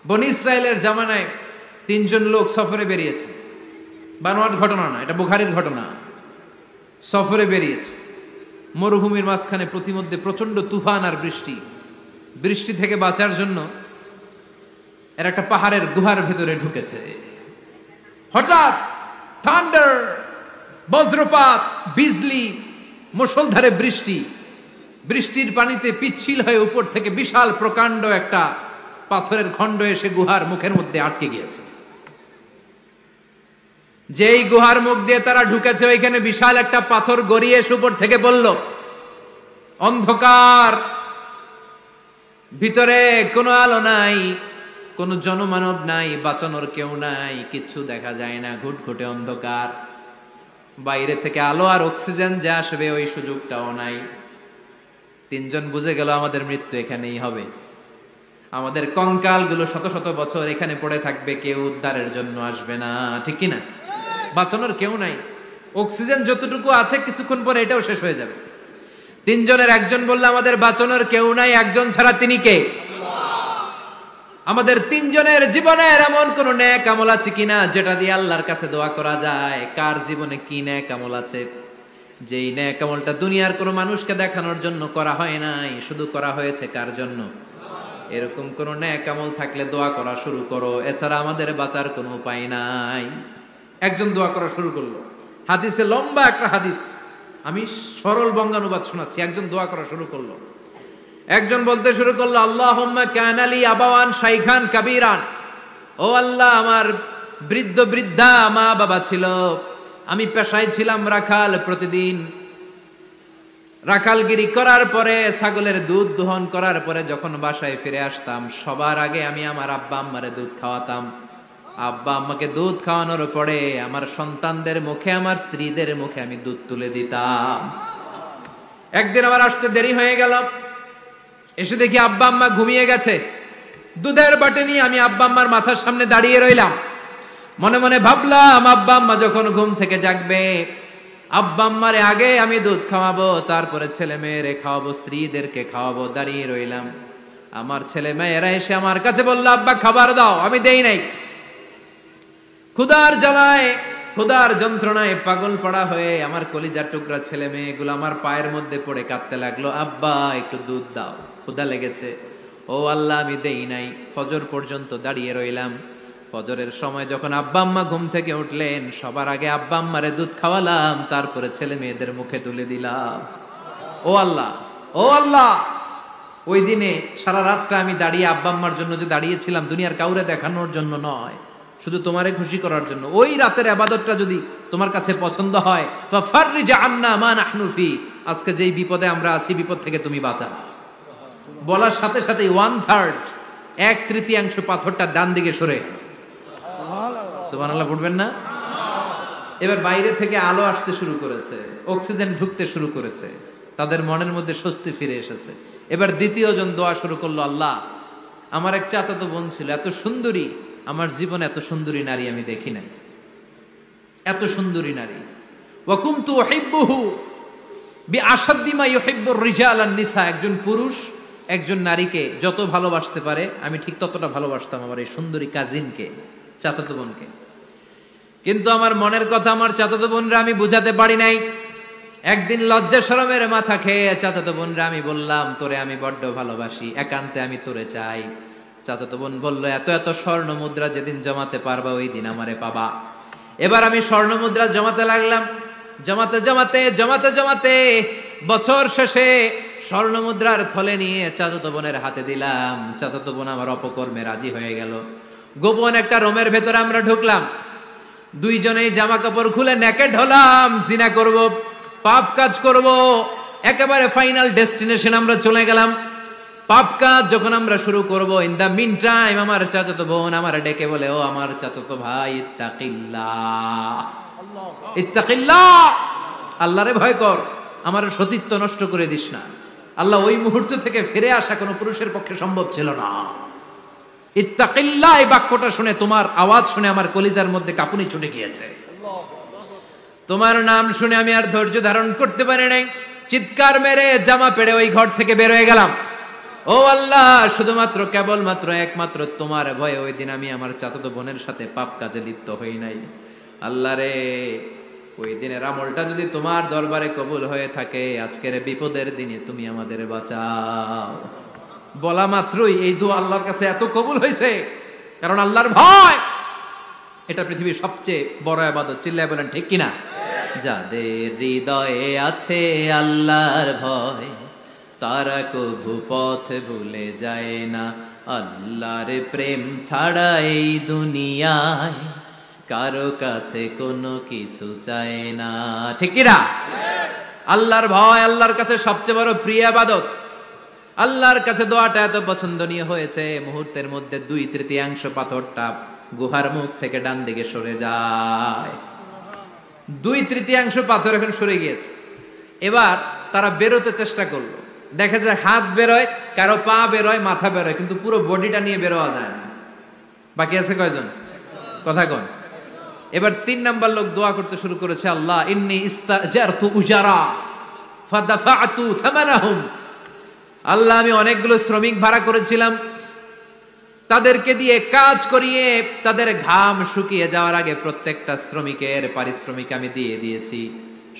বনি ইসরায়েলের জামানায় 3 জন লোক সফরে বেরিয়েছে। বানোয়াট ঘটনা না, এটা বুখারীর ঘটনা। সফরে বেরিয়েছে, মরুভূমির মাঝখানে প্রতিমধ্যে প্রচন্ড তুফান আর বৃষ্টি থেকে বাঁচার জন্য এর একটা পাহাড়ের গুহার ভেতরে ঢুকেছে। হঠাৎ থান্ডার, বজ্রপাত, বিজলি, মুষলধারে বৃষ্টির পানিতে পিচ্ছিল হয়ে উপর থেকে বিশাল প্রকাণ্ড একটা পাথরের খণ্ড এসে গুহার মুখের মধ্যে আটকে গিয়েছে। যেই গুহার মুখ দিয়ে তারা ঢুকেছে, ওইখানে বিশাল একটা পাথর গড়িয়ে এসে উপর থেকে পড়ল। অন্ধকার, ভিতরে কোনো আলো নাই, কোনো জনমানব নাই, বাঁচানোর কেউ নাই, কিচ্ছু দেখা যায় না, ঘুটঘুটে অন্ধকার। বাইরে থেকে আলো আর অক্সিজেন যে আসবে ওই সুযোগটাও নাই। 3 জন বুঝে গেল আমাদের মৃত্যু এখানেই হবে, আমাদের কঙ্কালগুলো শত শত বছর এখানে পড়ে থাকবে, কেউ উদ্ধারের জন্য আসবে না। ঠিক কিনা? বাঁচানোর কেউ নাই, অক্সিজেন যতটুকু আছে কিছুক্ষণ পরে এটাও শেষ হয়ে যাবে। 3 জনের একজন বলল আমাদের বাঁচানোর কেউ নাই, একজন ছাড়া তিনি কে? আমাদের 3 জনের জীবনের এমন কোন নেক আমল আছে কিনা যেটা দিয়ে আল্লাহর কাছে দোয়া করা যায়? কার জীবনে কি নেক আমল আছে যেই নেক আমলটা দুনিয়ার কোনো মানুষকে দেখানোর জন্য করা হয় নাই, শুধু করা হয়েছে কার জন্য? এরকম কোন নেক আমল থাকলে দোয়া করা শুরু করো, এছাড়া আমাদের বাঁচার কোনো উপায় নাই। একজন দোয়া করা শুরু করলো, হাদিসে লম্বা একটা হাদিস, আমি সরল বঙ্গানুবাদ শোনাচ্ছি। একজন দোয়া করা শুরু করলো, একজন বলতে শুরু করলো, আল্লাহুম্মা কানালি আবাওয়ান শাইখান কাবীরান, ও আল্লাহ আমার বৃদ্ধ বৃদ্ধা মা বাবা ছিল, আমি পেশায় ছিলাম রাখাল, প্রতিদিন রাখালগিরি করার পরে ছাগলের দুধ দোহন করার পরে যখন বাসায় ফিরে আসতাম সবার আগে আমি আমার আব্বা আম্মারে দুধ খাওয়াতাম। আব্বা আম্মাকে দুধ খাওয়ানোর পরে আমার সন্তানদের মুখে, আমার স্ত্রীদের মুখে আমি দুধ তুলে দিতাম। একদিন আমার আসতে দেরি হয়ে গেল, এসে দেখি আব্বা আম্মা ঘুমিয়ে গেছে। দুধের বাটি নিয়ে আমি আব্বা আম্মার মাথার সামনে দাঁড়িয়ে রইলাম। মনে মনে ভাবলাম আব্বা আম্মা যখন ঘুম থেকে জাগবে, আব্বা আম্মারে আগে আমি দুধ খাওয়াবো, তারপরে ছেলে মেয়েরে খাওয়াবো, স্ত্রীদেরকে খাওয়াবো। দাঁড়িয়ে রইলাম, আমার ছেলে মেয়েরা এসে আমার কাছে বললো আব্বা খাবার দাও, আমি দেই নাই। ক্ষুধার জ্বালায়, ক্ষুধার যন্ত্রণায় পাগল পড়া হয়ে আমার কলিজার টুকরা ছেলে মেয়েগুলো আমার পায়ের মধ্যে পড়ে কাঁদতে লাগলো, আব্বা একটু দুধ দাও, ক্ষুধা লেগেছে। ও আল্লাহ আমি দেই নাই। ফজর পর্যন্ত দাঁড়িয়ে রইলাম। ফজরের সময় যখন আব্বা আম্মা ঘুম থেকে উঠলেন, সবার আগে আব্বা আম্মারে দুধ খাওয়ালাম, তারপরে ছেলে মেয়েদের মুখে তুলে দিলাম। ও আল্লাহ, ও আল্লাহ, ওই দিনে সারা রাতটা আমি দাঁড়িয়ে আব্বা আম্মার জন্য যে দাঁড়িয়েছিলাম, দুনিয়ার কাউরে দেখানোর জন্য নয়, শুধু তোমারে খুশি করার জন্য। ওই রাতের ইবাদতটা যদি তোমার কাছে পছন্দ হয়, ফাফাররিজ আন্না মা নাহনু ফি, আজকে যেই বিপদে আমরা আছি, বিপদ থেকে তুমি বাঁচাও। বলার সাথে সাথে 1/3, 1/3 পাথরটা ডান দিকে সরে। সুবহানাল্লাহ পড়বেন না? এবার বাইরে থেকে আলো আসতে শুরু করেছে, অক্সিজেন ঢুকতে শুরু করেছে, তাদের মনের মধ্যে স্বস্তি ফিরে এসেছে। এবার দ্বিতীয় জন দোয়া শুরু করলো, আল্লাহ আমার এক চাচাতো বোন ছিল, এত সুন্দরী, আমার জীবনে এত সুন্দরী নারী আমি দেখি নাই, এত সুন্দরী নারী। ওয়া কুনতু উহিব্বুহু বিআশাদ্দি মা ইউহিব্বুর রিজাল আন নিসা, একজন পুরুষ একজন নারীকে যত ভালোবাসতে পারে আমি ঠিক ততটা ভালোবাসতাম আমার এই সুন্দরী কাজিনকে, চাচাতো বোনকে। কিন্তু আমার মনের কথা আমার চাচাতো বোনরা আমি বুঝাতে পারি নাই। একদিন লজ্জা শরমের মাথা খেয়ে চাচাতো বোনরা আমি বললাম, তোরে আমি বড্ড ভালোবাসি, একান্তে আমি তোরে চাই। চাচাতো বোন বলল, এত এত স্বর্ণ মুদ্রা যেদিন জমাতে পারবা ওই দিন আমারে পাবা। এবার আমি স্বর্ণ মুদ্রা জমাতে লাগলাম। জমাতে জমাতে জমাতে জমাতে বছর শেষে স্বর্ণ মুদ্রার থলে নিয়ে চাচাতো বোনের হাতে দিলাম। চাচাতো বোন আমার অপকর্মে রাজি হয়ে গেল। গোপন একটা রুমের ভেতরে আমরা ঢুকলাম, দুইজনেই জামা কাপড় খুলে নেকেড হলাম, জিনা করব, পাপ কাজ করব। একেবারে ফাইনাল ডেস্টিনেশন আমরা চলে গেলাম। পাপ কাজ যখন আমরা শুরু করব, ইন দা মিন টাইম আমার চাচাতো বোন আমার ডেকে বলে, ও আমার চাচাতো ভাই, ইত্তাকিল্লাহ, ইত্তাকিল্লাহ, আল্লাহরে ভয় কর, আমার সতীত্ব নষ্ট করে দিস না। আল্লাহ ওই মুহূর্ত থেকে ফিরে আসা কোনো পুরুষের পক্ষে সম্ভব ছিল না। ইত্তাকিল্লাহ এই বাক্যটা শুনে, তোমার আওয়াজ শুনে আমার কলিজার মধ্যে কাঁপুনি ছুটে গিয়েছে। তোমার নাম শুনে আমি আর ধৈর্য ধারণ করতে পারি নাই, চিৎকার মেরে জামা পেড়ে ওই ঘর থেকে বের হয়ে গেলাম। ও আল্লাহ, শুধুমাত্র কেবলমাত্র একমাত্র তোমার ভয়ে ওই দিন আমি আমার চাচাতো বোনের সাথে পাপ কাজে লিপ্ত হই নাই। আল্লাহ রে, ওই দিনের আমলটা যদি তোমার দরবারে কবুল হয়ে থাকে, আজকের বিপদের দিনে তুমি আমাদের বাঁচাও। বলা মাত্রই এই দোয়া আল্লাহর কাছে এত কবুল হয়েছে, কারণ আল্লাহর ভয় এটা পৃথিবীর সবচেয়ে বড় ইবাদত। চিল্লায় বলেন ঠিক কিনা? যাদের হৃদয়ে আছে আল্লাহর ভয়, তারা কভু পথ ভুলে যায় না। আল্লাহর প্রেম ছাড়া এই দুনিয়ায় কারো কাছে কোনো কিছু চায় না। ঠিক কিনা? আল্লাহর ভয় আল্লাহর কাছে সবচেয়ে বড় প্রিয় ইবাদত। আল্লাহর কাছে দোয়াটা এত পছন্দনীয় হয়েছে, মুহূর্তের মধ্যে 2/3 পাথরটা গুহার মুখ থেকে ডান দিকে সরে যায়। 2/3 পাথর এখন সরে গিয়েছে। এবার তারা বেরোতে চেষ্টা করলো, দেখা যায় হাত বেরোয়, কারো পা বেরোয়, মাথা বেরোয়, কিন্তু পুরো বডিটা নিয়ে বেরোয়া যায় না। বাকি আছে কয়জন? কথা কোন? এবার 3 নাম্বার লোক দোয়া করতে শুরু করেছে, আল্লাহ ইন্নী ইস্তাজারতু উজারা ফাদাফাতু সামানাহুম। আল্লাহ, আমি অনেকগুলো শ্রমিক ভাড়া করেছিলাম, তাদেরকে দিয়ে কাজ করিয়ে তাদের ঘাম শুকিয়ে যাওয়ার আগে প্রত্যেকটা শ্রমিকের পারিশ্রমিক আমি দিয়ে দিয়েছি।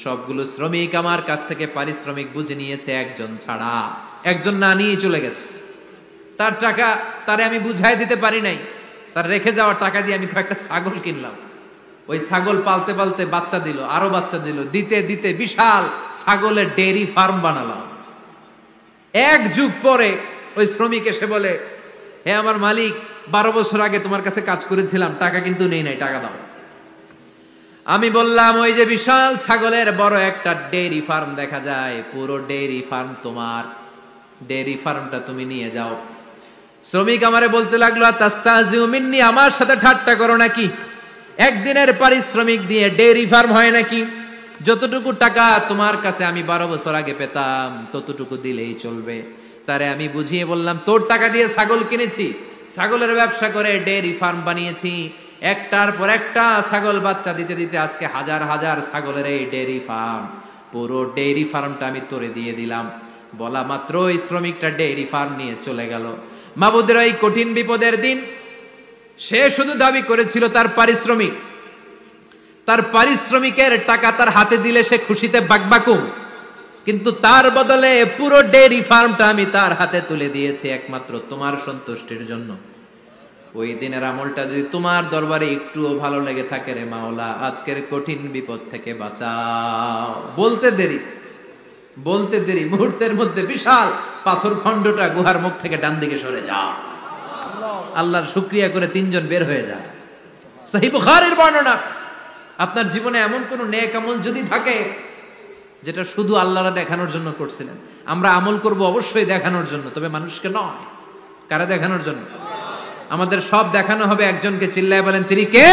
সবগুলো শ্রমিক আমার কাছ থেকে পারিশ্রমিক বুঝে নিয়েছে, একজন ছাড়া। একজন না নিয়ে চলে গেছে। তার টাকা তারে আমি বুঝাই দিতে পারি নাই। তার রেখে যাওয়া টাকা দিয়ে আমি কয়েকটা ছাগল কিনলাম। ওই ছাগল পালতে পালতে বাচ্চা দিল, আরো বাচ্চা দিল, দিতে দিতে বিশাল ছাগলের ডেইরি ফার্ম বানালাম। 1 যুগ পরে ওই শ্রমিক এসে বলে, হে আমার মালিক, 12 বছর আগে তোমার কাছে কাজ করেছিলাম, টাকা কিন্তু নেই নাই, টাকা দাও। আমি বললাম, ওই যে বিশাল ছাগলের বড় একটা ডেইরি ফার্ম দেখা যায়, পুরো ডেইরি ফার্ম তোমার, ডেইরি ফার্মটা তুমি নিয়ে যাও। শ্রমিক আমারে বলতে লাগলো, তাস্তাজিউ মিন্নি, আমার সাথে ঠাট্টা করো নাকি? একদিনের পারিশ্রমিক দিয়ে ডেইরি ফার্ম হয় নাকি? যতটুকু টাকা তোমার কাছে আমি 12 বছর আগে পেতাম, ততটুকু দিলেই চলবে। তারে আমি বুঝিয়ে বললাম, তোর টাকা দিয়ে ছাগল কিনেছি, ছাগলের ব্যবসা করে ডেইরি ফার্ম বানিয়েছি, একটার পর একটা ছাগল বাচ্চা দিতে দিতে আজকে হাজার হাজার ছাগলের এই ডেইরি ফার্ম, পুরো ডেইরি ফার্মটা আমি তোরে দিয়ে দিলাম। বলা মাত্রই শ্রমিকটা ডেইরি ফার্ম নিয়ে চলে গেল। মাবুদের এই কঠিন বিপদের দিন সে শুধু দাবি করেছিল তার পারিশ্রমিক, তার পারিশ্রমিকের টাকা তার হাতে দিলে সে খুশিতে বাকবাকুম, কিন্তু তার বদলে পুরো ডেইরি ফার্মটা আমি তার হাতে তুলে দিয়েছি একমাত্র তোমার সন্তুষ্টির জন্য। ওই দিনের আমলটা যদি তোমার দরবারে একটুও ভালো লেগে থাকে রে মাওলা, আজকের কঠিন বিপদ থেকে বাঁচাও। বলতে দেরি, মুহূর্তের মধ্যে বিশাল পাথর খণ্ডটা গুহার মুখ থেকে ডান দিকে সরে যাও। আল্লাহর শুকরিয়া করে 3 জন বের হয়ে যায়। সহিহ বুখারীর বর্ণনা। আপনার জীবনে এমন কোন নেক আমল যদি থাকে যেটা শুধু আল্লাহরা দেখানোর জন্য করছিলেন, আমরা আমল করব অবশ্যই দেখানোর জন্য, তবে মানুষকে নয়। কারা দেখানোর জন্য? আমাদের সব দেখানো হবে একজনকে। চিল্লায় বলেন, তিনি কে?